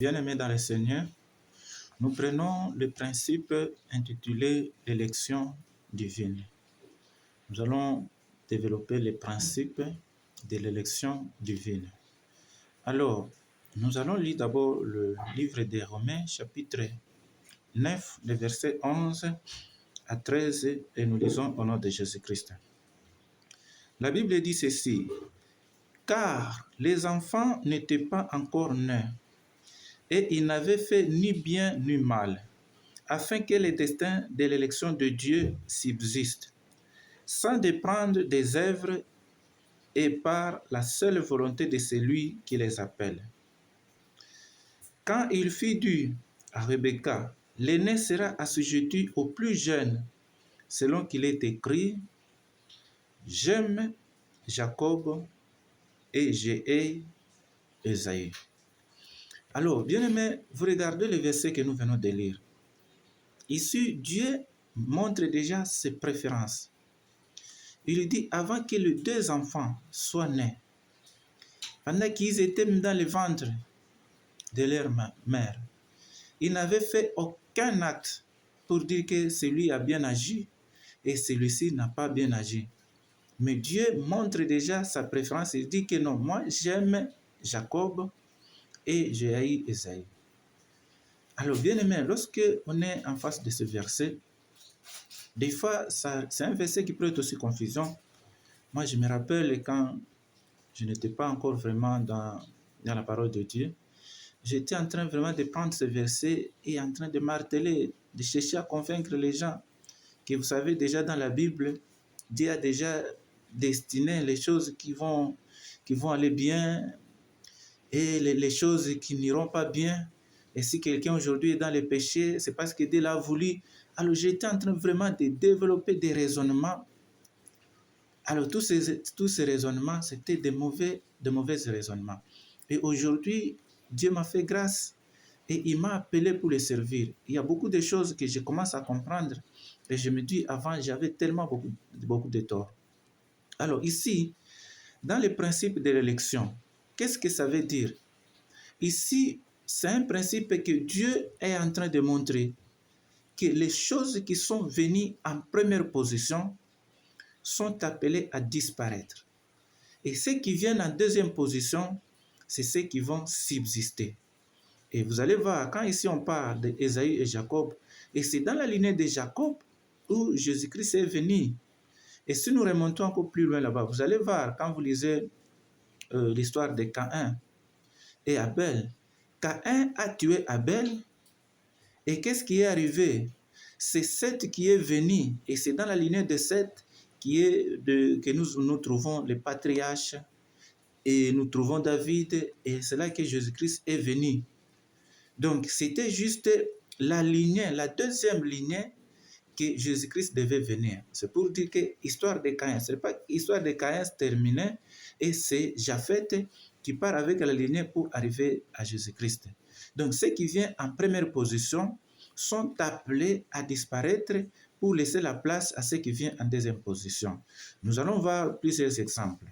Bien-aimés dans le Seigneur, nous prenons le principe intitulé l'élection divine. Nous allons développer les principes de l'élection divine. Alors, nous allons lire d'abord le livre des Romains, chapitre 9, les versets 11 à 13, et nous lisons au nom de Jésus-Christ. La Bible dit ceci: « Car les enfants n'étaient pas encore nés, et ils n'avaient fait ni bien ni mal, afin que le destin de l'élection de Dieu subsiste, sans dépendre des œuvres et par la seule volonté de celui qui les appelle. Quand il fut dû à Rebecca, l'aîné sera assujetti au plus jeune, selon qu'il est écrit: J'aime Jacob et j'ai haï Ésaü. » Alors, bien-aimés, vous regardez le verset que nous venons de lire. Ici, Dieu montre déjà ses préférences. Il dit, avant que les deux enfants soient nés, pendant qu'ils étaient dans le ventre de leur mère, ils n'avaient fait aucun acte pour dire que celui a bien agi et celui-ci n'a pas bien agi. Mais Dieu montre déjà sa préférence. Il dit que non, moi j'aime Jacob et j'ai haï Ésaü. Alors bien aimé, lorsque on est en face de ce verset, des fois c'est un verset qui peut être aussi confusion. Moi je me rappelle quand je n'étais pas encore vraiment dans la parole de Dieu, j'étais en train vraiment de prendre ce verset et en train de marteler, de chercher à convaincre les gens que vous savez déjà dans la Bible, Dieu a déjà destiné les choses qui vont aller bien et les choses qui n'iront pas bien. Et si quelqu'un aujourd'hui est dans le péché, c'est parce que Dieu l'a voulu. Alors j'étais en train vraiment de développer des raisonnements. Alors tous ces raisonnements, c'était de mauvais raisonnements. Et aujourd'hui, Dieu m'a fait grâce et il m'a appelé pour le servir. Il y a beaucoup de choses que je commence à comprendre et je me dis, avant, j'avais tellement beaucoup de tort. Alors ici, dans le principe de l'élection, qu'est-ce que ça veut dire? Ici, c'est un principe que Dieu est en train de montrer que les choses qui sont venues en première position sont appelées à disparaître. Et ceux qui viennent en deuxième position, c'est ceux qui vont subsister. Et vous allez voir, quand ici on parle d'Ésaü et Jacob, et c'est dans la lignée de Jacob où Jésus-Christ est venu. Et si nous remontons encore plus loin là-bas, vous allez voir, quand vous lisez l'histoire de Caïn et Abel, Caïn a tué Abel, et qu'est-ce qui est arrivé? C'est Seth qui est venu, et c'est dans la lignée de Seth que nous trouvons les patriarches, et nous trouvons David, et c'est là que Jésus-Christ est venu. Donc, c'était juste la deuxième lignée que Jésus-Christ devait venir. C'est pour dire que l'histoire de Caïn, ce n'est pas l'histoire de Caïn terminée, et c'est Japheth qui part avec la lignée pour arriver à Jésus-Christ. Donc, ceux qui viennent en première position sont appelés à disparaître pour laisser la place à ceux qui viennent en deuxième position. Nous allons voir plusieurs exemples.